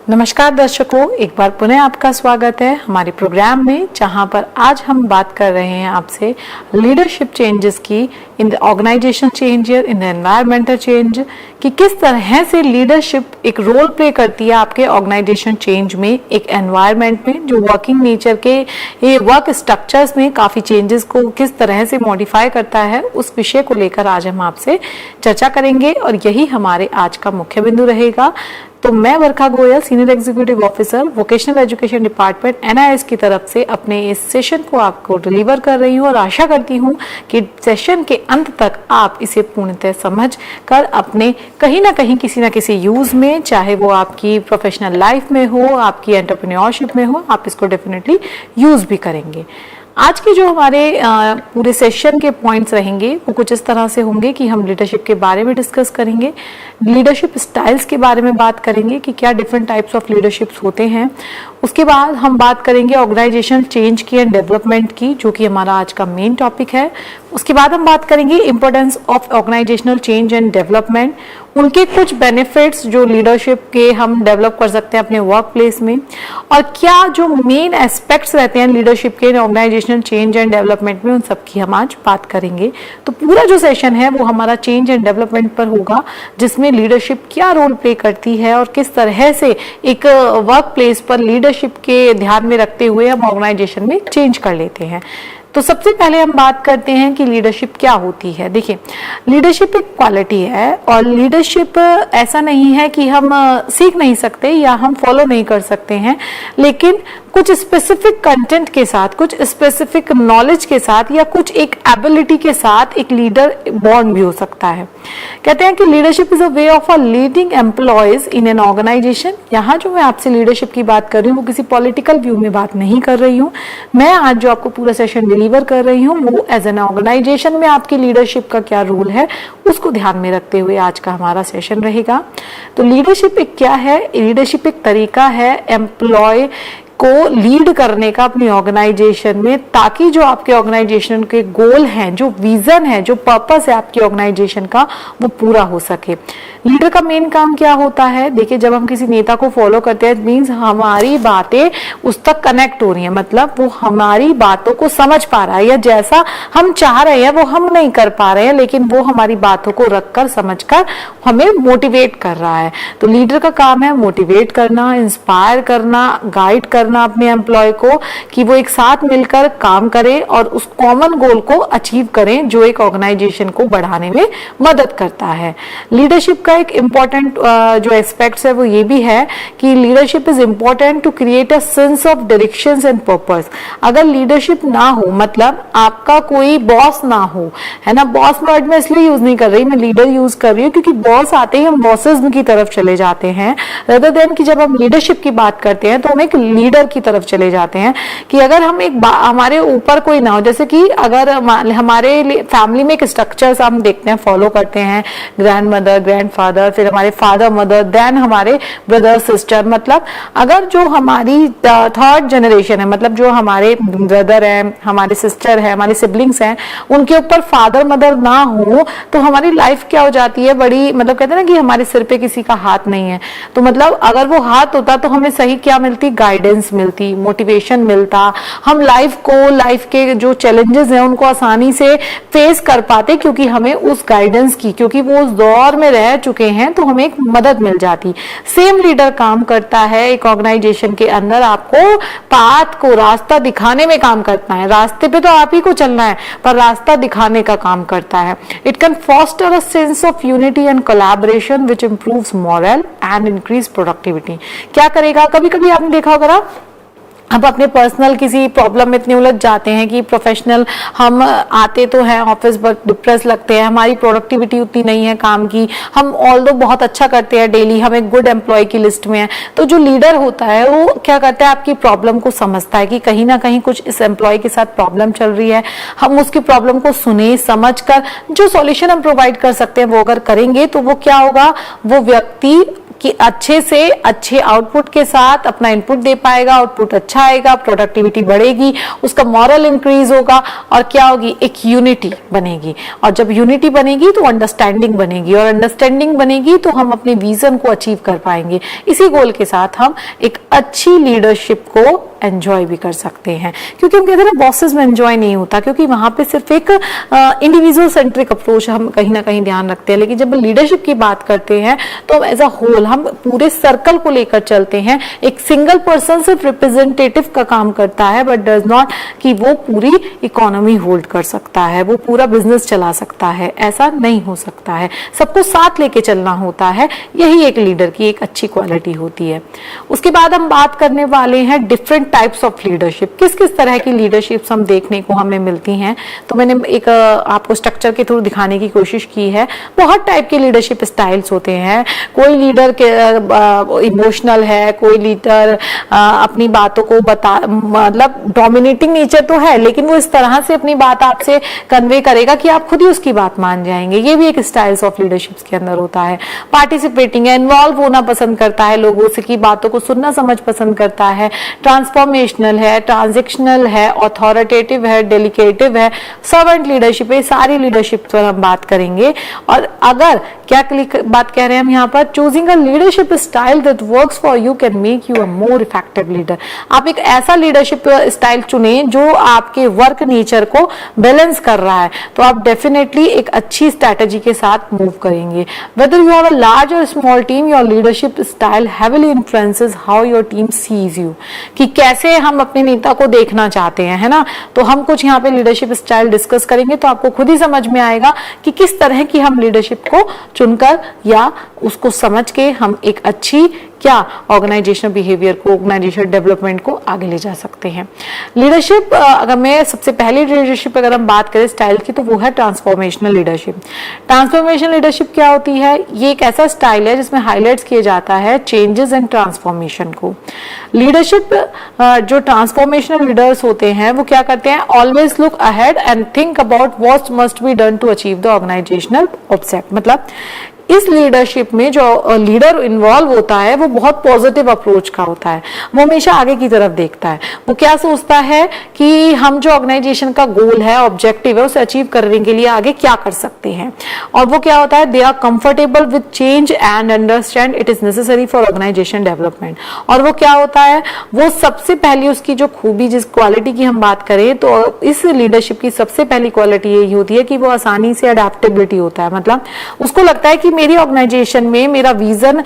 नमस्कार दर्शकों, एक बार पुनः आपका स्वागत है हमारे प्रोग्राम में, जहां पर आज हम बात कर रहे हैं आपसे लीडरशिप चेंजेस की in the organisation change, in the environmental change, कि किस तरह से लीडरशिप एक रोल प्ले करती है आपके ऑर्गेनाइजेशन चेंज में, एक एनवायरमेंट में जो वर्किंग नेचर के ये वर्क स्ट्रक्चर्स में काफी चेंजेस को किस तरह से मॉडिफाई करता है। उस विषय को लेकर आज हम आपसे चर्चा करेंगे और यही हमारे आज का मुख्य बिंदु रहेगा। तो मैं Varkha Goyal, senior executive officer, vocational education department NIS की तरफ से अपने इस सेशन को आपको डिलीवर कर रही हूँ और आशा करती हूँ कि सेशन के अंत तक आप इसे पूर्णतः समझ कर अपने कहीं ना कहीं किसी ना किसी यूज में, चाहे वो आपकी प्रोफेशनल लाइफ में हो, आपकी एंटरप्रेन्योरशिप में हो, आप इसको डेफिनेटली यूज भी करेंगे। आज के जो हमारे पूरे सेशन के पॉइंट्स रहेंगे वो कुछ इस तरह से होंगे कि हम लीडरशिप के बारे में डिस्कस करेंगे, लीडरशिप स्टाइल्स के बारे में बात करेंगे कि क्या डिफरेंट टाइप्स ऑफ लीडरशिप्स होते हैं। उसके बाद हम बात करेंगे ऑर्गेनाइजेशन चेंज की एंड डेवलपमेंट की, जो कि हमारा आज का मेन टॉपिक है। उसके बाद हम बात करेंगे importance of organisational change and development, उनके कुछ बेनिफिट्स जो लीडरशिप के हम डेवलप कर सकते हैं अपने वर्क प्लेस में, और क्या जो मेन एस्पेक्ट्स रहते हैं लीडरशिप के ऑर्गेनाइजेशनल चेंज एंड डेवलपमेंट में, उन सब की हम आज बात करेंगे। तो पूरा जो सेशन है वो हमारा चेंज एंड डेवलपमेंट पर होगा, जिसमें लीडरशिप क्या रोल प्ले करती है और किस तरह से एक वर्क प्लेस पर लीडरशिप के ध्यान में रखते हुए हम ऑर्गेनाइजेशन में चेंज कर लेते हैं। तो सबसे पहले हम बात करते हैं कि लीडरशिप क्या होती है। देखिए, लीडरशिप एक क्वालिटी है और लीडरशिप ऐसा नहीं है कि हम सीख नहीं सकते या हम फॉलो नहीं कर सकते हैं, लेकिन कुछ स्पेसिफिक कंटेंट के साथ, कुछ स्पेसिफिक नॉलेज के साथ या कुछ एक एबिलिटी के साथ एक लीडर बॉर्न भी हो सकता है। कहते हैं कि leadership is a way of a leading employees in an organisation. यहाँ जो मैं आपसे लीडरशिप की बात कर रही हूँ वो किसी पॉलिटिकल व्यू में बात नहीं कर रही हूँ। मैं आज जो आपको पूरा सेशन डिलीवर कर रही हूँ वो एज एन ऑर्गेनाइजेशन में आपकी लीडरशिप का क्या रोल है उसको ध्यान में रखते हुए आज का हमारा सेशन रहेगा। तो लीडरशिप एक क्या है? लीडरशिप एक तरीका है एम्प्लॉय को लीड करने का अपनी ऑर्गेनाइजेशन में, ताकि जो आपके ऑर्गेनाइजेशन के गोल हैं, जो विजन है, जो पर्पस है आपकी ऑर्गेनाइजेशन का, वो पूरा हो सके। लीडर का मेन काम क्या होता है? देखिए, जब हम किसी नेता को फॉलो करते हैं, मींस हमारी बातें उस तक कनेक्ट हो रही हैं, मतलब वो हमारी बातों को समझ पा रहा है, या जैसा हम चाह रहे हैं वो हम नहीं कर पा रहे हैं, लेकिन वो हमारी बातों को रखकर समझकर हमें मोटिवेट कर रहा है। तो लीडर का काम है मोटिवेट करना, इंस्पायर करना, गाइड करना अपने एम्प्लॉय को कि वो एक साथ मिलकर काम करें और उस कॉमन गोल को अचीव करें जो एक ऑर्गेनाइजेशन को बढ़ाने में मदद करता है। लीडरशिप का एक इंपॉर्टेंट जो एस्पेक्ट्स है वो ये भी है कि leadership is important to create a sense of directions and purpose. अगर लीडरशिप ना हो, मतलब आपका कोई बॉस ना हो, है ना, बॉस वर्ड में इसलिए यूज नहीं कर रही, मैं लीडर यूज कर रही हूँ क्योंकि बॉस आते ही हम बॉसेस की तरफ चले जाते हैं, रेदर देन कि जब हम लीडरशिप की बात करते हैं तो हम एक लीडर की तरफ चले जाते हैं कि अगर हम एक हमारे ऊपर कोई ना हो, जैसे कि अगर हमारे फैमिली में एक स्ट्रक्चर्स हम देखते हैं, फॉलो करते हैं, ग्रैंड मदर, ग्रैंड फादर, फिर हमारे फादर मदर, देन हमारे ब्रदर सिस्टर, मतलब अगर जो हमारी थर्ड जनरेशन है, मतलब जो हमारे ब्रदर है, हमारे सिस्टर है, हमारे सिबलिंग्स हैं, उनके ऊपर फादर मदर ना हो तो हमारी लाइफ क्या हो जाती है, बड़ी, मतलब कहते हैं ना कि हमारे सिर पे किसी का हाथ नहीं है। तो मतलब अगर वो हाथ होता तो हमें सही क्या मिलती? गाइडेंस मिलती, मोटिवेशन मिलता, हम लाइफ के जो चैलेंजेस हैं उनको आसानी से फेस कर पाते, क्योंकि हमें उस गाइडेंस की, क्योंकि वो उस दौर में रह चुके हैं, तो हमें एक मदद मिल जाती। सेम लीडर काम करता है एक ऑर्गेनाइजेशन के अंदर, आपको पाथ को, रास्ता दिखाने में काम करता है। रास्ते पे तो आप ही को चलना है, पर रास्ता दिखाने का काम करता है। It can foster a sense of unity and collaboration which improves moral and increase productivity. क्या करेगा? कभी कभी आपने देखा होगा, अब अपने पर्सनल किसी प्रॉब्लम में इतने उलझ जाते हैं कि प्रोफेशनल हम आते तो हैं ऑफिस बट डिप्रेस लगते हैं, हमारी प्रोडक्टिविटी उतनी नहीं है काम की, हम ऑल्दो बहुत अच्छा करते हैं डेली, हम एक गुड एम्प्लॉय की लिस्ट में है। तो जो लीडर होता है वो क्या करता है? आपकी प्रॉब्लम को समझता है कि कहीं ना कहीं कुछ इस एम्प्लॉय के साथ प्रॉब्लम चल रही है, हम उसकी प्रॉब्लम को सुने, समझ कर जो सॉल्यूशन हम प्रोवाइड कर सकते हैं वो अगर करेंगे तो वो क्या होगा? वो व्यक्ति कि अच्छे से अच्छे आउटपुट के साथ अपना इनपुट दे पाएगा, आउटपुट अच्छा आएगा, प्रोडक्टिविटी बढ़ेगी, उसका मॉरल इंक्रीज होगा और क्या होगी, एक यूनिटी बनेगी। और जब यूनिटी बनेगी तो अंडरस्टैंडिंग बनेगी, और अंडरस्टैंडिंग बनेगी तो हम अपने विजन को अचीव कर पाएंगे। इसी गोल के साथ हम एक अच्छी लीडरशिप को एंजॉय भी कर सकते हैं, क्योंकि हम कहते हैं ना बॉसेस में एंजॉय नहीं होता, क्योंकि वहां पे सिर्फ एक इंडिविजुअल सेंट्रिक अप्रोच हम कहीं ना कहीं ध्यान रखते हैं। लेकिन जब लीडरशिप की बात करते हैं तो एज अ होल हम पूरे सर्कल को लेकर चलते हैं। एक सिंगल पर्सन सिर्फ रिप्रेजेंटेटिव का काम करता है, बट डज नॉट कि वो पूरी इकोनॉमी होल्ड कर सकता है, वो पूरा बिजनेस चला सकता है, ऐसा नहीं हो सकता है। सबको साथ लेके चलना होता है, यही एक लीडर की एक अच्छी क्वालिटी होती है। उसके बाद हम बात करने वाले हैं डिफरेंट टाइप्स ऑफ लीडरशिप। किस किस तरह की लीडरशिप्स हम देखने को हमें मिलती हैं, तो मैंने एक आपको स्ट्रक्चर के थ्रू दिखाने की कोशिश की है। बहुत टाइप के लीडरशिप स्टाइल्स होते हैं। कोई लीडर के इमोशनल है, कोई लीडर अपनी बातों को मतलब डोमिनेटिंग नेचर तो है, लेकिन वो इस तरह से अपनी बात आपसे कन्वे करेगा कि आप खुद ही उसकी बात मान जाएंगे। ये भी एक स्टाइल्स ऑफ लीडरशिप के अंदर होता है। पार्टिसिपेटिंग है, इन्वॉल्व होना पसंद करता है, लोगों से की बातों को सुनना समझ पसंद करता है। ट्रांसफॉर्मेशनल है, ट्रांजेक्शनल है, ऑथोरिटेटिव है, डेलिकेटिव है, सर्वेंट लीडरशिप है। सारी लीडरशिप पर हम बात करेंगे। और अगर क्या बात कह रहे हैं हम यहाँ पर, choosing a leadership style that works for you can make you a more effective leader. आप एक ऐसा लीडरशिप स्टाइल चुने जो आपके वर्क नेचर को बैलेंस कर रहा है, तो आप डेफिनेटली एक अच्छी स्ट्रैटेजी के साथ मूव करेंगे। Whether you have a large or small team, your leadership style heavily influences how your team sees you, कि कैसे हम अपने नेता को देखना चाहते हैं, है ना। तो हम कुछ यहाँ पे लीडरशिप स्टाइल डिस्कस करेंगे, तो आपको खुद ही समझ में आएगा कि किस तरह की हम लीडरशिप को चुनकर या उसको समझ के हम एक अच्छी क्या ऑर्गेनाइजेशनल बिहेवियर को, ऑर्गेनाइजेशन डेवलपमेंट को आगे ले जा सकते हैं। लीडरशिप, अगर मैं सबसे पहली लीडरशिप अगर हम बात करें स्टाइल की, तो वो है ट्रांसफॉर्मेशनल लीडरशिप। ट्रांसफॉर्मेशनल लीडरशिप क्या होती है? ये एक ऐसा स्टाइल है जिसमें हाईलाइट्स किया जाता है चेंजेस एंड ट्रांसफॉर्मेशन को। लीडरशिप जो ट्रांसफॉर्मेशनल लीडर्स होते हैं वो क्या करते हैं? Always look ahead and think about what must be done to achieve the organisational object. मतलब इस लीडरशिप में जो लीडर इन्वॉल्व होता है वो बहुत पॉजिटिव अप्रोच का होता है, वो हमेशा आगे की तरफ देखता है। वो क्या सोचता है कि हम जो ऑर्गेनाइजेशन का गोल है, ऑब्जेक्टिव है, उसे अचीव करने के लिए आगे क्या कर सकते हैं। और वो क्या होता है? They are comfortable with change and understand it is necessary for organisation development. और वो क्या होता है? वो सबसे पहली उसकी जो खूबी, जिस क्वालिटी की हम बात करें, तो इस लीडरशिप की सबसे पहली क्वालिटी यही होती है कि वो आसानी से अडेप्टेबिलिटी होता है। मतलब उसको लगता है कि मेरी ऑर्गेनाइजेशन में मेरा विजन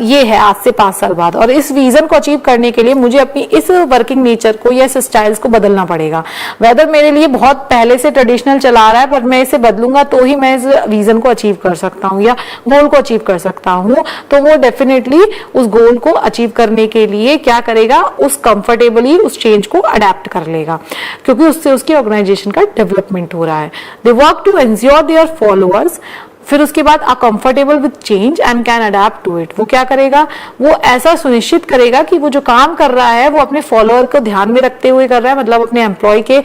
ये है आज से 5 साल बाद, और इस विजन को अचीव करने के लिए मुझे अपनी इस वर्किंग नेचर को या इस स्टाइल्स को बदलना पड़ेगा। वेदर मेरे लिए बहुत पहले से ट्रेडिशनल चला रहा है, पर मैं इसे बदलूंगा तो ही मैं इस विजन को अचीव कर सकता हूँ या गोल को अचीव कर सकता हूँ। तो वो डेफिनेटली उस गोल को अचीव करने के लिए क्या करेगा? उस कंफर्टेबली उस चेंज को अडेप्ट कर लेगा, क्योंकि उससे उसकी ऑर्गेनाइजेशन का डेवलपमेंट हो रहा है। They work to ensure their followers. फिर उसके बाद are comfortable with change and can adapt to it. वो क्या करेगा? वो ऐसा सुनिश्चित करेगा कि वो जो काम कर रहा है वो अपने फॉलोअर को ध्यान में रखते हुए कर रहा है। मतलब अपने एम्प्लॉय के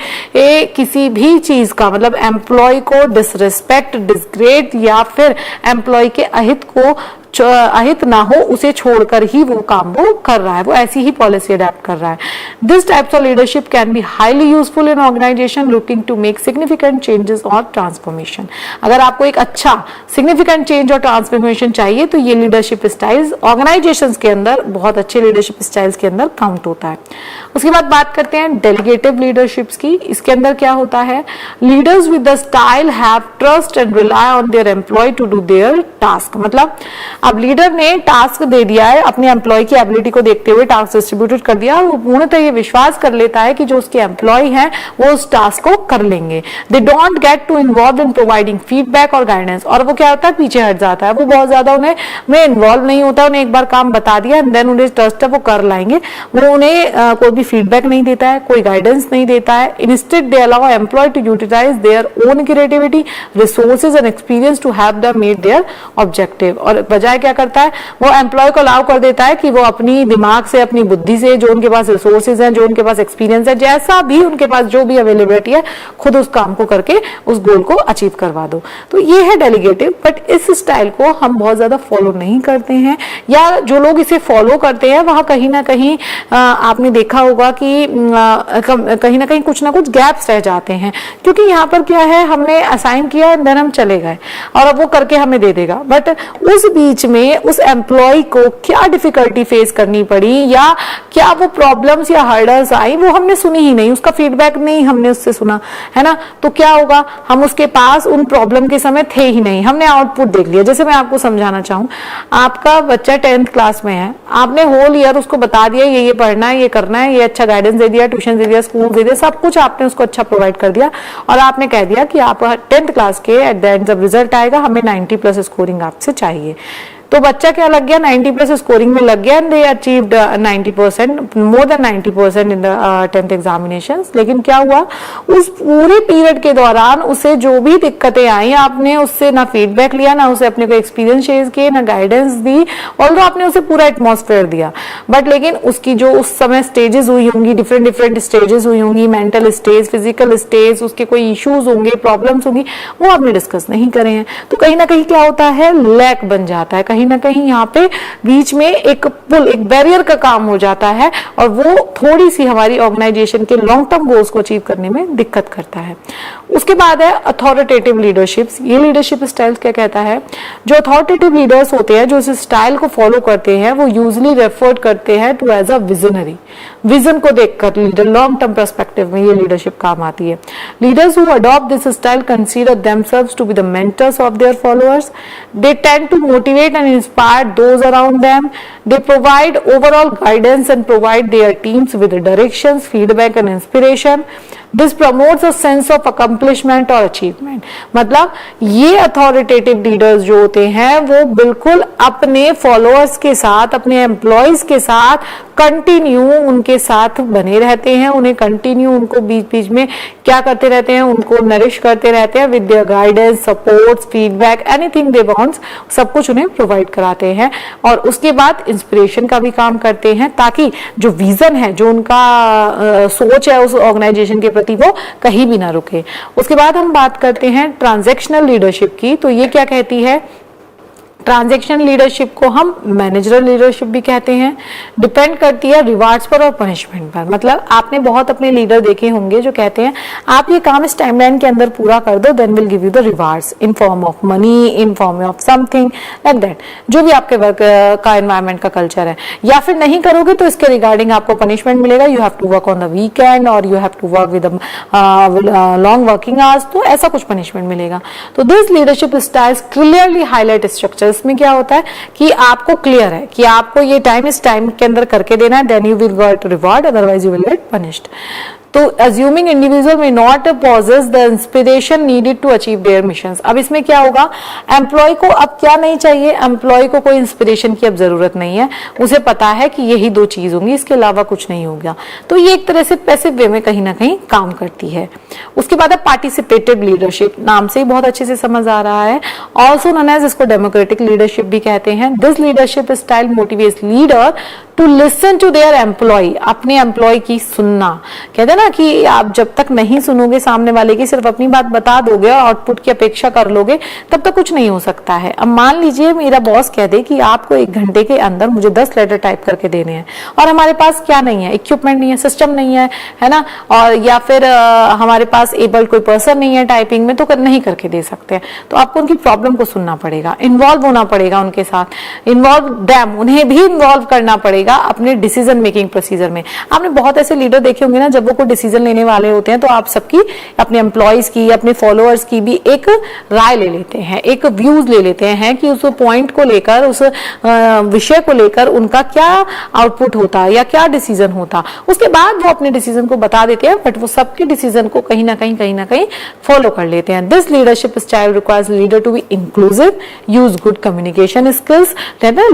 किसी भी चीज का, मतलब एम्प्लॉय को डिसरिस्पेक्ट, डिसग्रेड या फिर एम्प्लॉय के अहित ना हो, उसे छोड़कर ही वो काम वो कर रहा है। वो ऐसी ही पॉलिसी अडेप्ट कर रहा है। This types of leadership can be highly useful in organisation looking to make significant changes और ट्रांसफॉर्मेशन। अगर आपको एक अच्छा सिग्निफिकेंट चेंज और ट्रांसफॉर्मेशन चाहिए तो ये लीडरशिप स्टाइल्स ऑर्गेनाइजेशंस के अंदर, बहुत अच्छे लीडरशिप स्टाइल्स के अंदर काउंट होता है। उसके बाद बात करते हैं डेलीगेटिव लीडरशिप्स की। इसके अंदर क्या होता है? Leaders with the style have trust and rely on their employee to do their task. मतलब अब लीडर ने टास्क दे दिया है, अपने एम्प्लॉय की एबिलिटी को देखते हुए टास्क डिस्ट्रीब्यूटेड कर दिया, और वो पूर्णतः ये विश्वास कर लेता है कि जो उसके एम्प्लॉय हैं वो उस टास्क को कर लेंगे। They don't get to involve in providing feedback और गाइडेंस। और वो क्या होता है? पीछे हट जाता है। वो बहुत ज्यादा उन्हें में इन्वॉल्व नहीं होता। उन्हें एक बार काम बता दिया एंड देन उन्हें ट्रस्ट है वो कर लाएंगे। वो उन्हें कोई भी फीडबैक नहीं देता है, कोई गाइडेंस नहीं देता है। Instead they allow employee to utilise their own creativity, resources and experience to have the made their objective. और बजाय क्या करता है, वो एम्प्लॉय को अलाउ कर देता है कि वो अपनी दिमाग से, अपनी बुद्धि से, जो उनके पास रिसोर्सेज हैं, जो उनके पास एक्सपीरियंस है, जैसा भी उनके पास जो भी अवेलेबिलिटी है, खुद उस काम को करके उस गोल को अचीव करवा दो। तो ये है डेलीगेटिव। बट इस स्टाइल को हम बहुत ज्यादा फॉलो नहीं करते हैं, या जो लोग इसे फॉलो करते हैं वहां कहीं ना कहीं आपने देखा होगा कि कहीं ना कहीं कुछ ना कुछ गैप्स रह जाते हैं, क्योंकि यहाँ पर क्या है, हमने असाइन किया, देन हम चले गए और अब वो करके हमें दे देगा। बट उस बीच में उस एम्प्लॉय को क्या डिफिकल्टी फेस करनी पड़ी, या क्या वो प्रॉब्लम्स या हर्डल्स आई, वो हमने सुनी ही नहीं, उसका फीडबैक नहीं हमने उससे सुना, है ना। तो क्या होगा, हम उसके पास उन प्रॉब्लम के समय थे ही नहीं, हमने आउटपुट देख लिया। जैसे मैं आपको समझाना चाहूँ, आपका बच्चा 10th क्लास में है, आपने होल ईयर उसको बता दिया ये पढ़ना है, ये करना है, ये अच्छा गाइडेंस दे दिया, ट्यूशन दे दिया, स्कूल दे दिया, सब कुछ आपने उसको अच्छा प्रोवाइड कर दिया, और आपने कह दिया कि आप 10th क्लास के एट द एंड जब रिजल्ट आएगा हमें 90+ स्कोरिंग आपसे चाहिए। तो बच्चा क्या लग गया, 90+ स्कोरिंग में लग गया, and they achieved 90%, more than 90% in the 10th examinations. लेकिन क्या हुआ, उस पूरे पीरियड के दौरान उसे जो भी दिक्कतें आई, आपने उससे ना फीडबैक लिया, ना उसे अपने को एक्सपीरियंस शेयर किए, ना गाइडेंस दी, ऑल्दो आपने उसे पूरा एटमॉस्फेयर दिया, बट लेकिन उसकी जो उस समय स्टेजेस हुई होंगी, डिफरेंट स्टेजेस हुई होंगी, मेंटल स्टेज, फिजिकल स्टेज, उसके कोई इश्यूज होंगे, प्रॉब्लम्स होंगी, वो आपने डिस्कस नहीं करे हैं। तो कहीं ना कहीं क्या होता है, लैक बन जाता है, कहीं ना कहीं यहाँ पे बीच में एक पुल, एक बैरियर का काम हो जाता है, और वो थोड़ी सी हमारी ऑर्गेनाइजेशन के लॉन्ग टर्म गोल्स को अचीव करने में दिक्कत करता है। उसके बाद है अथॉरिटेटिव लीडरशिप्स। ये लीडरशिप स्टाइल क्या कहता है, जो अथॉरिटेटिव लीडर्स होते हैं, जो इस स्टाइल को फॉलो करते हैं, वो यूजुअली रेफर करते हैं to as a visionary. Vision को देखकर लीडर, लॉन्ग टर्म पर्सपेक्टिव में ये लीडरशिप काम आती है। Leaders who adopt this style consider themselves to be the mentors of their followers. They tend to motivate and inspire those around them. They provide overall guidance and provide their teams with directions, feedback and inspiration. This promotes a sense of accomplishment or achievement. मतलब ये authoritative leaders जो होते हैं वो बिल्कुल अपने followers के साथ, अपने एम्प्लॉयज के साथ कंटिन्यू उनके साथ बने रहते हैं, उन्हें कंटिन्यू उनको बीच बीच में क्या करते रहते हैं, उनको नरिश करते रहते हैं with their guidance, support, feedback, anything they wants, सब कुछ उन्हें प्रोवाइड कराते हैं। और उसके बाद इंस्पिरेशन का भी काम करते हैं, ताकि जो विजन है, जो उनका सोच है उस ऑर्गेनाइजेशन के प्रति, वो कहीं भी ना रुके। उसके बाद हम बात करते हैं ट्रांजैक्शनल लीडरशिप की। तो ये क्या कहती है, ट्रांजैक्शन लीडरशिप को हम मैनेजरल लीडरशिप भी कहते हैं। डिपेंड करती है रिवार्ड्स पर और पनिशमेंट पर। मतलब आपने बहुत अपने लीडर देखे होंगे जो कहते हैं आप ये काम इस टाइमलाइन के अंदर पूरा कर दो, then will give you the rewards in form of money, in form of something like that, जो भी आपके वर्क का एनवायरमेंट का कल्चर है। या फिर नहीं करोगे तो इसके रिगार्डिंग आपको पनिशमेंट मिलेगा, you have to work on the weekend और you have to work with long working hours, तो ऐसा कुछ पनिशमेंट मिलेगा। तो this leadership styles clearly highlight structure. इसमें क्या होता है कि आपको क्लियर है कि आपको ये टाइम इस टाइम के अंदर करके देना है, then you will get reward, otherwise you will get punished. तो assuming individual may not possess the inspiration needed to achieve their missions। अब इसमें क्या होगा, एम्प्लॉय को अब क्या नहीं चाहिए, एम्प्लॉय को कोई इंस्पिरेशन की अब जरूरत नहीं है, उसे पता है कि यही दो चीज होंगी, इसके अलावा कुछ नहीं होगा। तो ये एक तरह से पैसिव वे में कहीं ना कहीं काम करती है। उसके बाद है पार्टिसिपेटिव लीडरशिप, नाम से ही बहुत अच्छे से समझ आ रहा है। ऑल्सो नोन एज, इसको डेमोक्रेटिक लीडरशिप भी कहते हैं। This leadership style motivates leader to listen to their employee, अपने एम्प्लॉय की सुनना। कहते हैं ना कि आप जब तक नहीं सुनोगे सामने वाले की, सिर्फ अपनी बात बता दोगे और आउटपुट की अपेक्षा कर लोगे, तब तक कुछ नहीं हो सकता है। अब मान लीजिए मेरा बॉस कह दे कि आपको 1 घंटे के अंदर मुझे 10 लेटर टाइप करके देने हैं, और हमारे पास क्या नहीं है, इक्विपमेंट नहीं है, सिस्टम नहीं है ना, और या फिर हमारे पास एबल कोई पर्सन नहीं है टाइपिंग में, तो नहीं करके दे सकते हैं। तो आपको उनकी प्रॉब्लम को सुनना पड़ेगा, इन्वॉल्व होना पड़ेगा उनके साथ, इन्वॉल्व दैम, उन्हें भी इन्वॉल्व करना पड़ेगा अपने डिसीजन मेकिंग प्रोसीजर में। आपने बहुत ऐसे लीडर देखे होंगे ना, जब वो कोई डिसीजन लेने वाले होते हैं तो आप सबकी, अपने एम्प्लॉयज की, अपने फॉलोअर्स की भी एक राय ले लेते हैं, एक व्यूज ले लेते हैं कि उस पॉइंट को लेकर, उस विषय को लेकर उनका क्या आउटपुट होता या क्या डिसीजन होता। उसके बाद वो अपने डिसीजन को बता देते हैं, बट वो सबके डिसीजन को कहीं ना कहीं फॉलो कर लेते हैं। This leadership style requires leader to be inclusive, use good communication skills.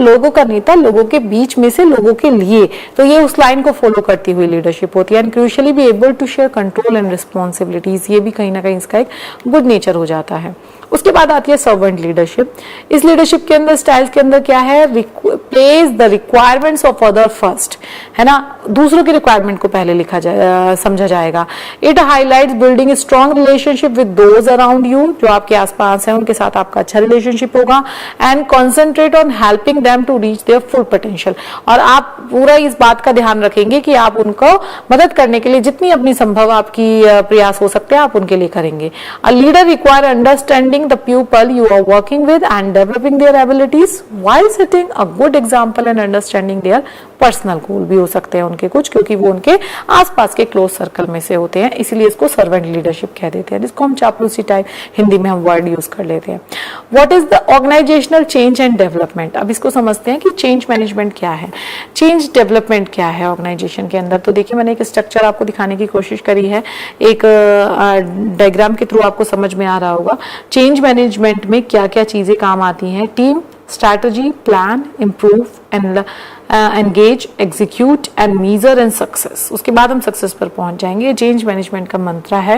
लोगों का नेता लोगों के बीच में से लोगों के लिए, तो ये उस लाइन को फॉलो करती हुई लीडरशिप होती है। And crucially be able to share control and responsibilities, ये भी कहीं ना कहीं इसका एक गुड नेचर हो जाता है। उसके बाद आती है सर्वेंट लीडरशिप। इस लीडरशिप के अंदर स्टाइल्स के अंदर क्या है, place the requirements of other first, है ना, दूसरों की रिक्वायरमेंट को पहले समझा जाएगा। It highlights building a strong relationship with those around you, जो आपके आसपास हैं उनके साथ आपका अच्छा रिलेशनशिप होगा। And concentrate on helping them to reach their full potential, और आप पूरा इस बात का ध्यान रखेंगे कि आप उनको मदद करने के लिए जितनी अपनी संभव आपकी प्रयास हो सकते हैं आप उनके लिए करेंगे। A leader require understanding the pupil you are working with and developing their abilities while setting a good example and understanding their personal goal भी हो सकते हैं उनके कुछ, क्योंकि वो उनके आसपास के क्लोज सर्कल में से होते हैं, इसीलिए इसको सर्वेंट लीडरशिप कह देते हैं, जिसको हम चापलूसी टाइप हिंदी में हम वर्ड यूज कर लेते हैं। What is the organisational change and development, अब इसको समझते हैं कि चेंज मैनेजमेंट क्या है, चेंज डेवलपमेंट क्या है ऑर्गेनाइजेशन के अंदर। तो देखिए मैंने एक स्ट्रक्चर आपको दिखाने की कोशिश करी है, एक डायग्राम के थ्रू आपको समझ में आ रहा होगा चेंज मैनेजमेंट में क्या क्या चीजें काम आती हैं। Team, strategy, plan, improve and engage, execute and measure and success. उसके बाद हम सक्सेस पर पहुंच जाएंगे। चेंज मैनेजमेंट का मंत्र है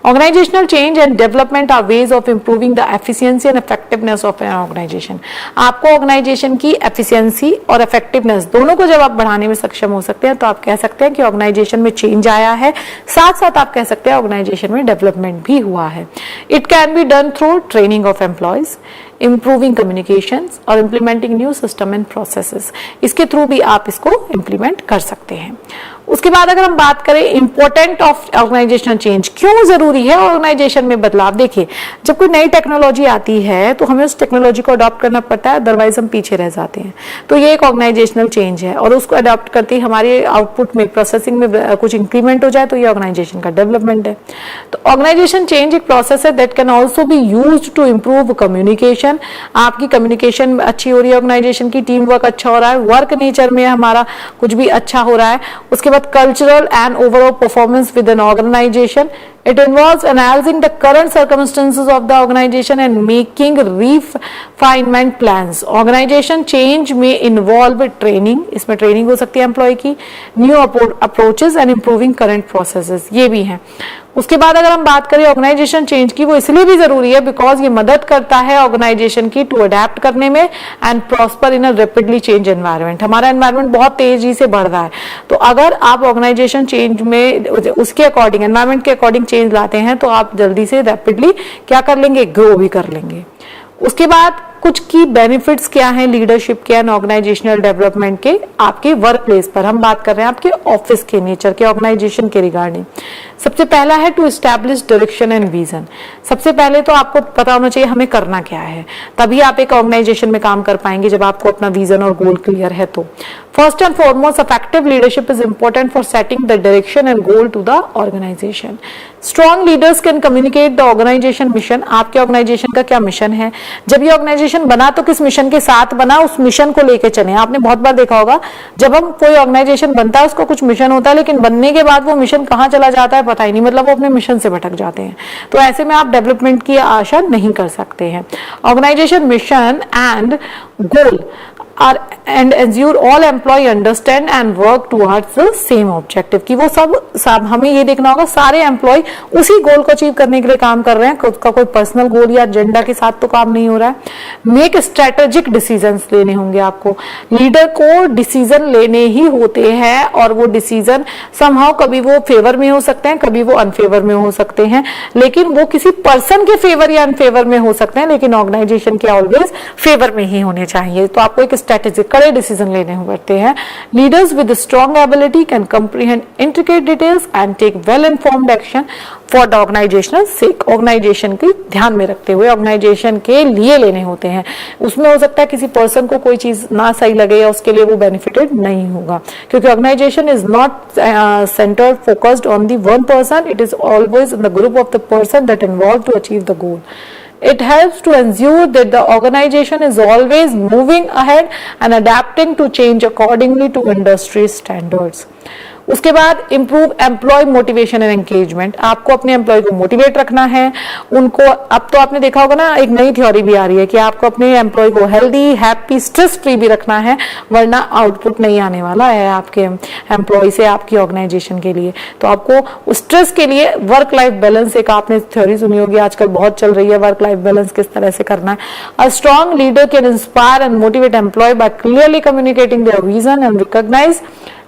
organisational change and development are ways of improving the efficiency and effectiveness of an organisation. आपको ऑर्गेनाइजेशन की एफिशिएंसी और इफेक्टिवनेस दोनों को जब आप बढ़ाने में सक्षम हो सकते हैं तो आप कह सकते हैं कि ऑर्गेनाइजेशन में चेंज आया है, साथ साथ आप कह सकते हैं ऑर्गेनाइजेशन में डेवलपमेंट भी हुआ है। It can be done through training of employees, improving communications और implementing new system and processes, इसके थ्रू भी आप इसको implement कर सकते हैं। उसके बाद अगर हम बात करें इंपॉर्टेंट ऑफ ऑर्गेनाइजेशनल चेंज, क्यों जरूरी है ऑर्गेनाइजेशन में बदलाव। देखिए जब कोई नई टेक्नोलॉजी आती है तो हमें उस टेक्नोलॉजी को अडॉप्ट करना पड़ता है, अदरवाइज हम पीछे रह जाते हैं। तो ये एक ऑर्गेनाइजेशनल चेंज है और उसको अडॉप्ट करते ही हमारे आउटपुट में, प्रोसेसिंग में कुछ इंक्रीमेंट हो जाए तो ये ऑर्गेनाइजेशन का डेवलपमेंट है। तो ऑर्गेनाइजेशन चेंज एक प्रोसेस है that can also be used to improve communication. आपकी कम्युनिकेशन अच्छी हो रही है, ऑर्गेनाइजेशन की टीम वर्क अच्छा हो रहा है, वर्क नेचर में हमारा कुछ भी अच्छा हो रहा है। उसके cultural and overall performance with an organization. It involves analyzing the current circumstances of the organization and making refinement plans. Organization change may involve training, इसमें ट्रेनिंग हो सकती है एम्प्लॉय की, new approaches and improving current processes, ये भी हैं। उसके बाद अगर हम बात करें ऑर्गेनाइजेशन चेंज की, वो इसलिए भी जरूरी है बिकॉज ये मदद करता है ऑर्गेनाइजेशन की टू अडेप्ट करने में and prosper in a rapidly change environment. हमारा एनवायरनमेंट बहुत तेजी से बढ़ रहा है, तो अगर आप ऑर्गेनाइजेशन चेंज में उसके अकॉर्डिंग, एनवायरनमेंट के अकॉर्डिंग चेंज लाते हैं तो आप जल्दी से रैपिडली क्या कर लेंगे, ग्रो भी कर लेंगे। उसके बाद कुछ की बेनिफिट्स क्या हैं लीडरशिप के एंड ऑर्गेनाइजेशनल डेवलपमेंट के आपके वर्क प्लेस पर। हम बात कर रहे हैं आपके ऑफिस के नेचर के, ऑर्गेनाइजेशन के रिगार्डिंग। सबसे पहला है to establish direction and vision. सबसे पहले तो आपको पता होना चाहिए हमें करना क्या है, तभी आप एक ऑर्गेनाइजेशन में काम कर पाएंगे जब आपको अपना विजन और गोल क्लियर है। तो first and foremost effective leadership is important for setting the direction and goal to the organisation. Strong leaders can communicate the organisation mission. आपके ऑर्गेनाइजेशन का क्या मिशन है, जब ये ऑर्गेनाइजेशन बना तो किस मिशन के साथ बना, उस मिशन को लेके चले। आपने बहुत बार देखा होगा जब हम कोई ऑर्गेनाइजेशन बनता है उसको कुछ मिशन होता है, लेकिन बनने के बाद वो मिशन कहाँ चला जाता है पता ही नहीं, मतलब वो अपने मिशन से भटक जाते हैं। तो ऐसे में आप डेवलपमेंट की आशा नहीं कर सकते हैं। Organisation mission and goal are and ensure all employee understand and work towards the same objective, कि वो सब हमें ये देखना होगा सारे एम्प्लॉय उसी गोल को अचीव करने के लिए काम कर रहे हैं, खुद का कोई पर्सनल गोल या एजेंडा के साथ तो काम नहीं हो रहा है। मेक स्ट्रेटेजिक डिसीजंस लेने होंगे आपको। लीडर को डिसीजन लेने ही होते हैं और वो डिसीजन समहाउ कभी वो फेवर में हो सकते हैं, कभी वो अनफेवर में हो सकते हैं, लेकिन वो किसी पर्सन के फेवर या अनफेवर में हो सकते हैं, लेकिन ऑर्गेनाइजेशन के ऑलवेज फेवर में ही होने चाहिए। तो आपको एक स्ट्रेटेजिक कड़े डिसीजन लेने पड़ते हैं। Leaders with strong ability can comprehend intricate details and take well informed action for the organisational sake. Organisation के ध्यान में रखते हुए ऑर्गेनाइजेशन के लिए लेने होते हैं। उसमें हो सकता है किसी पर्सन को कोई चीज ना सही लगे या उसके लिए वो बेनिफिटेड नहीं होगा, क्योंकि organisation is not centred focused on the one person, it is always in the group of the person that involve to achieve the goal. It helps to ensure that the organization is always moving ahead and adapting to change accordingly to industry standards. उसके बाद improve employ motivation and engagement, आपको अपने employ को motivate रखना है उनको। अब तो आपने देखा होगा ना, एक नई थ्योरी भी आ रही है कि आपको अपने एम्प्लॉय को हेल्दी, हैप्पी, स्ट्रेस फ्री भी रखना है, वरना आउटपुट नहीं आने वाला है आपके एम्प्लॉय से आपकी ऑर्गेनाइजेशन के लिए। तो आपको स्ट्रेस के लिए वर्क लाइफ बैलेंस, एक आपने थ्योरी सुनी होगी, आजकल बहुत चल रही है, वर्क लाइफ बैलेंस किस तरह से करना है। A strong leader can inspire and motivate employ by clearly communicating their vision and recognise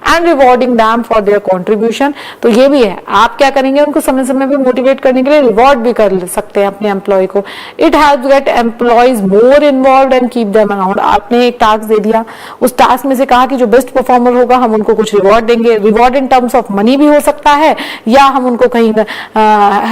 and rewarding them for their contribution. तो ये भी है, आप क्या करेंगे, उनको समय समय पे मोटिवेट करने के लिए रिवॉर्ड भी कर सकते हैं अपने एम्प्लॉय को। It helps gate employees more involve and keep them around. आपने एक टास्क दे दिया, उस टास्क में से कहा कि जो बेस्ट परफॉर्मर होगा हम उनको कुछ रिवॉर्ड देंगे। Reward in terms of money भी हो सकता है, या हम उनको कहीं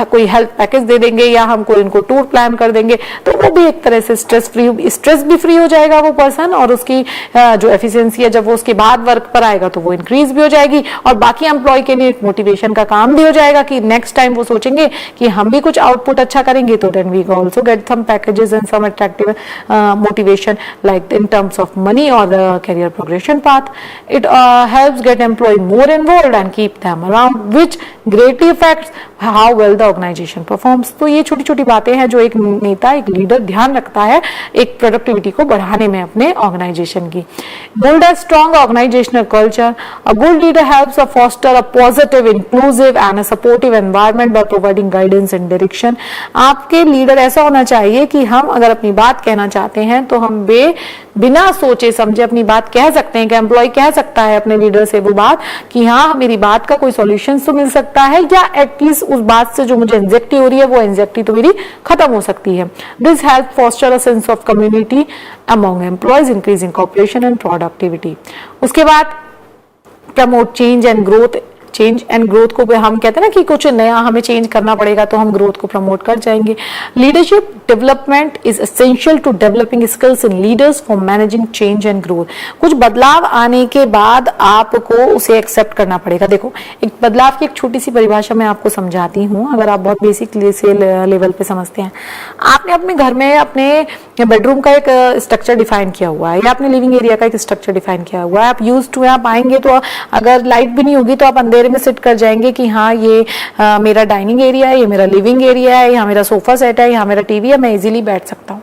कोई हेल्थ पैकेज दे देंगे, या हमको इनको टूर प्लान कर देंगे। तो वो भी एक तरह से स्ट्रेस भी फ्री हो जाएगा वो पर्सन, और उसकी जो एफिशिएंसी है जब वो उसके बाद वर्क पर आएगा तो वो इंक्रीज भी हो जाएगी, और बाकी एम्प्लॉय के लिए मोटिवेशन का काम भी हो जाएगा कि नेक्स्ट टाइम वो सोचेंगे कि हम भी कुछ आउटपुट अच्छा करेंगे, तो then we also get some packages and some attractive motivation like in terms of money और career progression path. It helps get employee more involved and keep them around, which greatly affects how well the organization performs. तो ये छोटी छोटी बातें हैं जो एक नेता, एक लीडर ध्यान रखता है एक प्रोडक्टिविटी को बढ़ाने में अपने ऑर्गेनाइजेशन की। Build a strong organizational culture. A good leader helps to foster a positive, inclusive and a supportive environment by providing guidance and direction. आपके लीडर ऐसा होना चाहिए कि हम अगर अपनी बात कहना चाहते हैं तो हम बिना सोचे समझे अपनी बात कह सकते हैं, कि एम्प्लॉय कह सकता है अपने लीडर से वो बात कि हाँ मेरी बात का कोई सॉल्यूशन तो मिल सकता है, या एटलीस्ट उस बात से जो मुझे एंजाइटी हो रही है वो एंजाइटी तो मेरी खत्म हो सकती है। This help foster a sense of community among employees, increasing cooperation and productivity. उसके बाद promote change and growth. Change and growth को हम कहते हैं ना कि कुछ नया हमें चेंज करना पड़ेगा तो हम ग्रोथ को प्रमोट कर जाएंगे। Leadership development is essential to developing skills in leaders for managing change and growth. कुछ बदलाव आने के बाद आपको उसे एक्सेप्ट करना पड़ेगा। देखो, एक बदलाव की एक छोटी सी परिभाषा मैं आपको समझाती हूँ, अगर आप बहुत बेसिक लेवल पे समझते हैं। आपने अपने घर में अपने बेडरूम का एक स्ट्रक्चर डिफाइन किया हुआ है, या अपने लिविंग एरिया का एक स्ट्रक्चर डिफाइन किया हुआ है। आप यूज्ड टू, आप आएंगे तो अगर लाइट भी नहीं होगी तो आप अंधेरे में सिट कर जाएंगे कि हाँ ये मेरा डाइनिंग एरिया है, ये मेरा लिविंग एरिया है, यहाँ मेरा सोफा सेट है, यहाँ मेरा टीवी है, मैं इजीली बैठ सकता हूँ।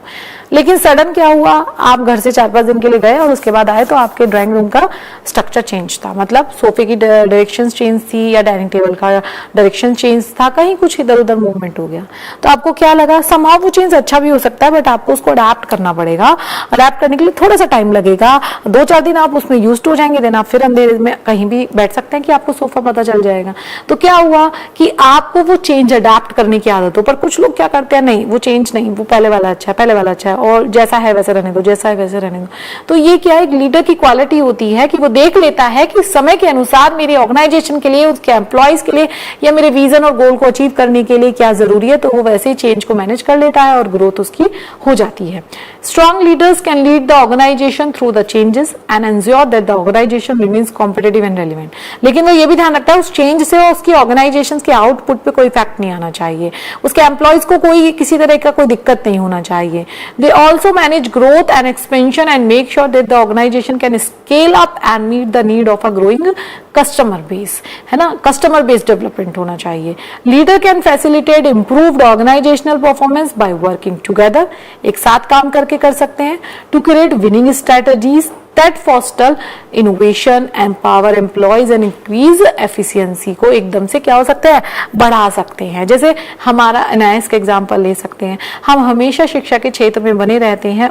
लेकिन सडन क्या हुआ, आप घर से 4-5 दिन के लिए गए और उसके बाद आए तो आपके ड्राइंग रूम का स्ट्रक्चर चेंज था, मतलब सोफे की डायरेक्शन चेंज थी या डाइनिंग टेबल का डायरेक्शन चेंज था, कहीं कुछ इधर उधर मूवमेंट हो गया। तो आपको क्या लगा, समहाउ वो चेंज अच्छा भी हो सकता है बट आपको उसको अडेप्ट करना पड़ेगा। अडेप्ट करने के लिए थोड़ा सा टाइम लगेगा, 2-4 दिन आप उसमें यूज्ड हो जाएंगे, देन आप फिर अंधेरे में कहीं भी बैठ सकते हैं कि आपको सोफा पता चल जाएगा। तो क्या हुआ कि आपको वो चेंज अडेप्ट करने की आदत हो। पर कुछ लोग क्या करते हैं, नहीं वो चेंज नहीं, वो पहले वाला अच्छा है, पहले वाला अच्छा है, और जैसा है वैसे रहने दो, जैसा है वैसे रहने दो। तो ये क्या है, एक लीडर की क्वालिटी होती है कि वो देख लेता है कि समय के अनुसार मेरी ऑर्गेनाइजेशन के लिए, उसके एम्प्लॉयज के लिए या मेरे विजन और गोल को अचीव करने के लिए क्या जरूरी है, तो वो वैसे ही चेंज को मैनेज कर लेता है और ग्रोथ उसकी हो जाती है। Strong leaders can lead the organisation through the changes and ensure that the organisation remains competitive and relevant. लेकिन वो ये भी ध्यान रखता है उस चेंज से उसकी ऑर्गेनाइजेशन के आउटपुट पे कोई इफेक्ट नहीं आना चाहिए, उसके एम्प्लॉयज को कोई किसी तरह का कोई दिक्कत नहीं होना चाहिए। They also manage growth and expansion and make sure that the organization can scale up and meet the need of a growing customer base, है ना, customer based development होना चाहिए। Leader can facilitate improved organizational performance by working together, एक साथ काम करके कर सकते हैं, to create winning strategies that foster innovation, empower employees and increase efficiency को एकदम से क्या हो सकता है, बढ़ा सकते हैं। जैसे हमारा एनआईएस का एग्जांपल ले सकते हैं, हम हमेशा शिक्षा के क्षेत्र में बने रहते हैं